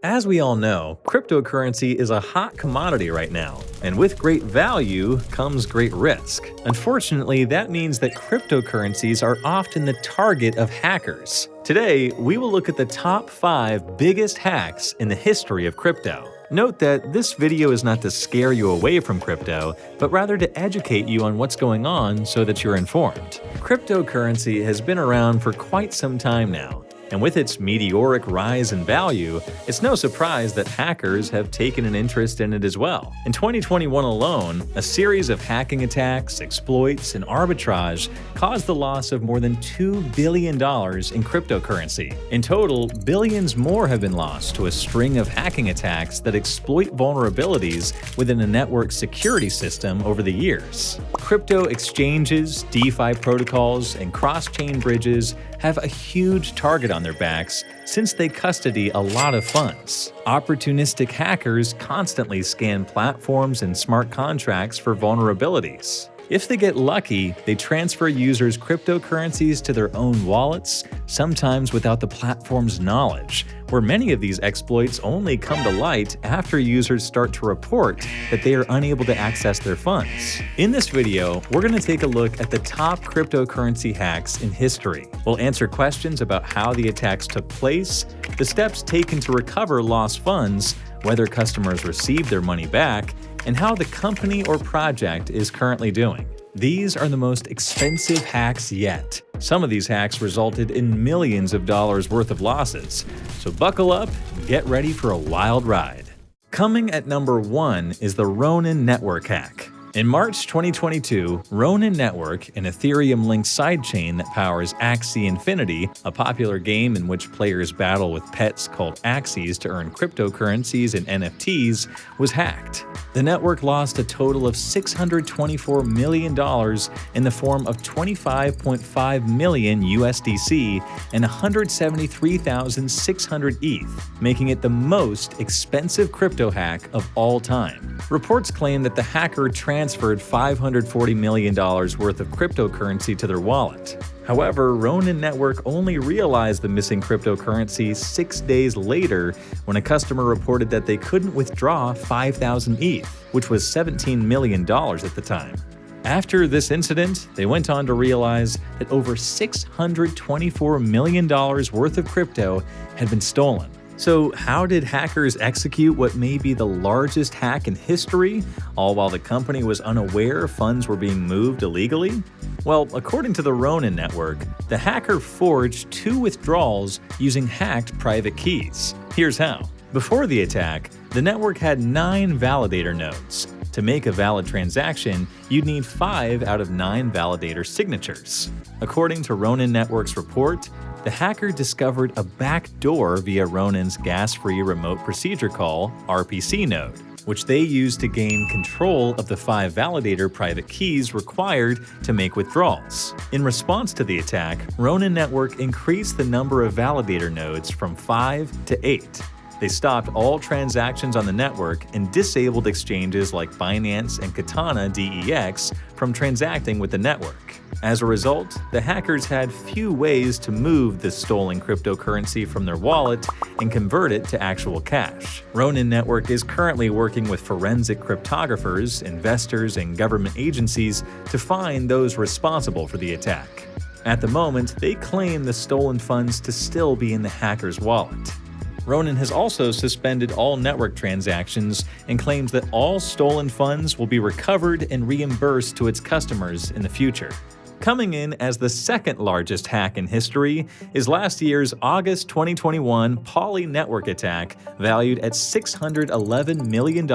As we all know, cryptocurrency is a hot commodity right now, and with great value comes great risk. Unfortunately, that means that cryptocurrencies are often the target of hackers. Today, we will look at the top 5 biggest hacks in the history of crypto. Note that this video is not to scare you away from crypto, but rather to educate you on what's going on so that you're informed. Cryptocurrency has been around for quite some time now. And with its meteoric rise in value, it's no surprise that hackers have taken an interest in it as well. In 2021 alone, a series of hacking attacks, exploits, and arbitrage caused the loss of more than $2 billion in cryptocurrency. In total, billions more have been lost to a string of hacking attacks that exploit vulnerabilities within a network security system over the years. Crypto exchanges, DeFi protocols, and cross-chain bridges have a huge target on their backs since they custody a lot of funds. Opportunistic hackers constantly scan platforms and smart contracts for vulnerabilities. If they get lucky, they transfer users' cryptocurrencies to their own wallets, sometimes without the platform's knowledge, where many of these exploits only come to light after users start to report that they are unable to access their funds. In this video, we're going to take a look at the top cryptocurrency hacks in history. We'll answer questions about how the attacks took place, the steps taken to recover lost funds, whether customers received their money back, and how the company or project is currently doing. These are the most expensive hacks yet. Some of these hacks resulted in millions of dollars worth of losses, so buckle up and get ready for a wild ride. Coming at number 1 is the Ronin Network hack. In March 2022, Ronin Network, an Ethereum-linked sidechain that powers Axie Infinity, a popular game in which players battle with pets called Axies to earn cryptocurrencies and NFTs, was hacked. The network lost a total of $624 million in the form of 25.5 million USDC and 173,600 ETH, making it the most expensive crypto hack of all time. Reports claim that the hacker transferred $540 million worth of cryptocurrency to their wallet. However, Ronin Network only realized the missing cryptocurrency 6 days later when a customer reported that they couldn't withdraw 5,000 ETH, which was $17 million at the time. After this incident, they went on to realize that over $624 million worth of crypto had been stolen. So how did hackers execute what may be the largest hack in history, all while the company was unaware funds were being moved illegally? Well, according to the Ronin Network, the hacker forged 2 withdrawals using hacked private keys. Here's how. Before the attack, the network had 9 validator nodes. To make a valid transaction, you'd need 5 out of 9 validator signatures. According to Ronin Network's report, the hacker discovered a backdoor via Ronin's gas-free remote procedure call (RPC) node, which they used to gain control of the 5 validator private keys required to make withdrawals. In response to the attack, Ronin Network increased the number of validator nodes from 5 to 8. They stopped all transactions on the network and disabled exchanges like Binance and Katana DEX from transacting with the network. As a result, the hackers had few ways to move this stolen cryptocurrency from their wallet and convert it to actual cash. Ronin Network is currently working with forensic cryptographers, investors, and government agencies to find those responsible for the attack. At the moment, they claim the stolen funds to still be in the hacker's wallet. Ronin has also suspended all network transactions and claims that all stolen funds will be recovered and reimbursed to its customers in the future. Coming in as the second largest hack in history is last year's August 2021 PolyNetwork attack valued at $611 million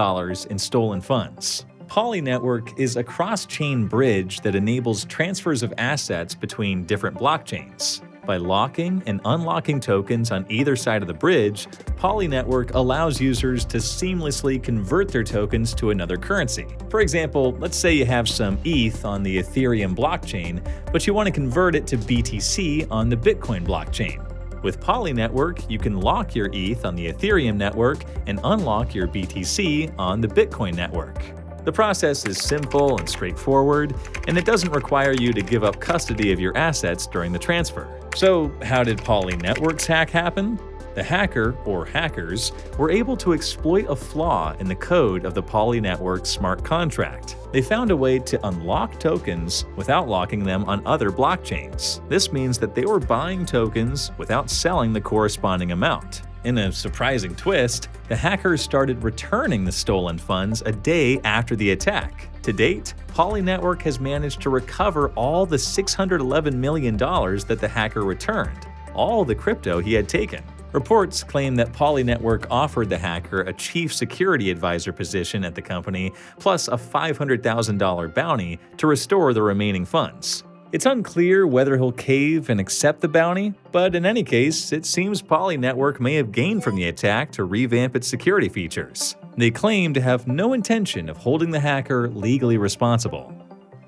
in stolen funds. PolyNetwork is a cross-chain bridge that enables transfers of assets between different blockchains. By locking and unlocking tokens on either side of the bridge, PolyNetwork allows users to seamlessly convert their tokens to another currency. For example, let's say you have some ETH on the Ethereum blockchain, but you want to convert it to BTC on the Bitcoin blockchain. With PolyNetwork, you can lock your ETH on the Ethereum network and unlock your BTC on the Bitcoin network. The process is simple and straightforward, and it doesn't require you to give up custody of your assets during the transfer. So how did PolyNetwork's hack happen? The hacker, or hackers, were able to exploit a flaw in the code of the PolyNetwork smart contract. They found a way to unlock tokens without locking them on other blockchains. This means that they were buying tokens without selling the corresponding amount. In a surprising twist, the hackers started returning the stolen funds a day after the attack. To date, PolyNetwork has managed to recover all the $611 million that the hacker returned, all the crypto he had taken. Reports claim that PolyNetwork offered the hacker a chief security advisor position at the company, plus a $500,000 bounty to restore the remaining funds. It's unclear whether he'll cave and accept the bounty, but in any case, it seems PolyNetwork may have gained from the attack to revamp its security features. They claim to have no intention of holding the hacker legally responsible.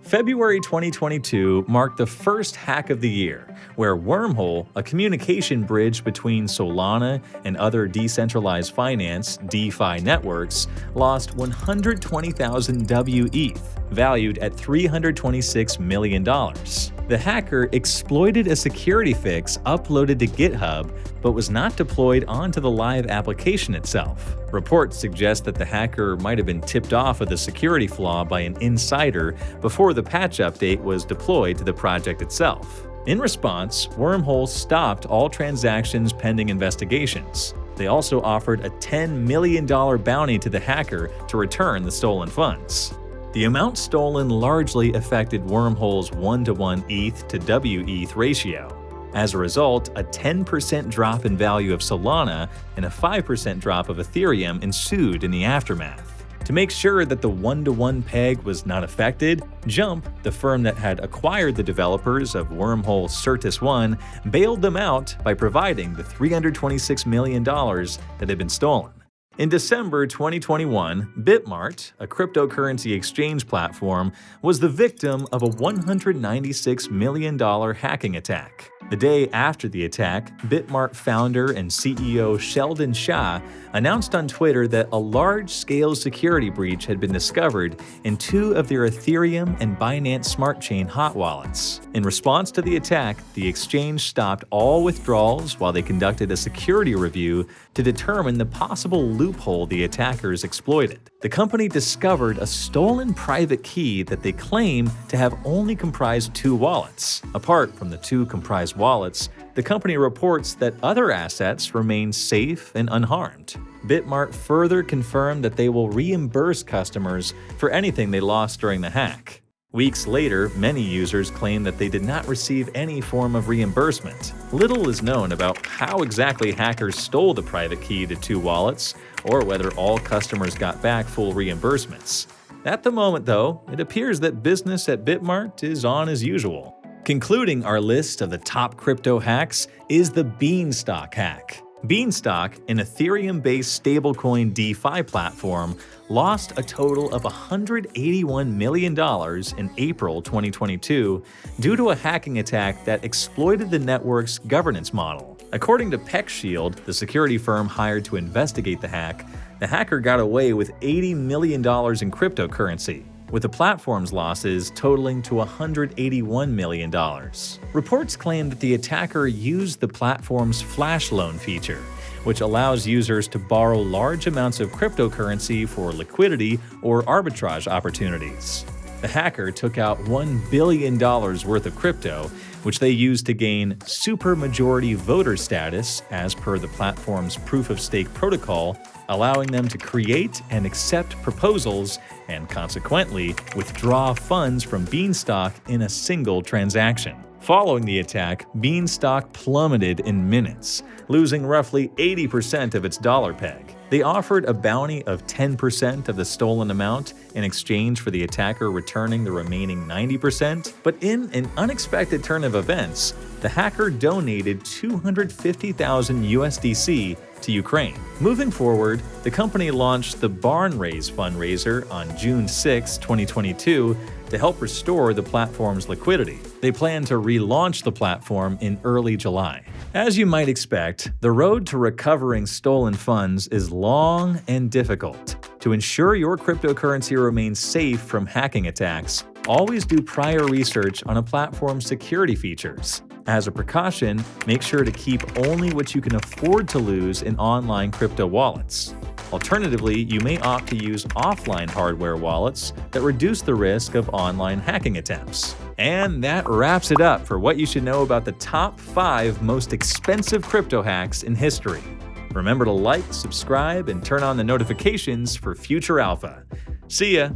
February 2022 marked the first hack of the year, where Wormhole, a communication bridge between Solana and other decentralized finance (DeFi) networks, lost 120,000 WETH, valued at $326 million. The hacker exploited a security fix uploaded to GitHub, but was not deployed onto the live application itself. Reports suggest that the hacker might have been tipped off of the security flaw by an insider before the patch update was deployed to the project itself. In response, Wormhole stopped all transactions pending investigations. They also offered a $10 million bounty to the hacker to return the stolen funds. The amount stolen largely affected Wormhole's 1-to-1 ETH to WETH ratio. As a result, a 10% drop in value of Solana and a 5% drop of Ethereum ensued in the aftermath. To make sure that the 1-to-1 peg was not affected, Jump, the firm that had acquired the developers of Wormhole Certus 1, bailed them out by providing the $326 million that had been stolen. In December 2021, BitMart, a cryptocurrency exchange platform, was the victim of a $196 million hacking attack. The day after the attack, BitMart founder and CEO Sheldon Shah announced on Twitter that a large-scale security breach had been discovered in two of their Ethereum and Binance Smart Chain hot wallets. In response to the attack, the exchange stopped all withdrawals while they conducted a security review to determine the possible loophole the attackers exploited. The company discovered a stolen private key that they claim to have only comprised two wallets. Apart from the two comprised wallets, the company reports that other assets remain safe and unharmed. BitMart further confirmed that they will reimburse customers for anything they lost during the hack. Weeks later, many users claim that they did not receive any form of reimbursement. Little is known about how exactly hackers stole the private key to two wallets, or whether all customers got back full reimbursements. At the moment, though, it appears that business at BitMart is on as usual. Concluding our list of the top crypto hacks is the Beanstalk hack. Beanstalk, an Ethereum-based stablecoin DeFi platform, lost a total of $181 million in April 2022 due to a hacking attack that exploited the network's governance model. According to PeckShield, the security firm hired to investigate the hack, the hacker got away with $80 million in cryptocurrency, with the platform's losses totaling to $181 million. Reports claim that the attacker used the platform's flash loan feature, which allows users to borrow large amounts of cryptocurrency for liquidity or arbitrage opportunities. The hacker took out $1 billion worth of crypto, which they used to gain supermajority voter status as per the platform's proof-of-stake protocol, allowing them to create and accept proposals and consequently withdraw funds from Beanstalk in a single transaction. Following the attack, Beanstalk plummeted in minutes, losing roughly 80% of its dollar peg. They offered a bounty of 10% of the stolen amount in exchange for the attacker returning the remaining 90%, but in an unexpected turn of events, the hacker donated 250,000 USDC to Ukraine. Moving forward, the company launched the Barnraise fundraiser on June 6, 2022 to help restore the platform's liquidity. They plan to relaunch the platform in early July. As you might expect, the road to recovering stolen funds is long and difficult. To ensure your cryptocurrency remains safe from hacking attacks, always do prior research on a platform's security features. As a precaution, make sure to keep only what you can afford to lose in online crypto wallets. Alternatively, you may opt to use offline hardware wallets that reduce the risk of online hacking attempts. And that wraps it up for what you should know about the top 5 most expensive crypto hacks in history. Remember to like, subscribe, and turn on the notifications for future alpha. See ya!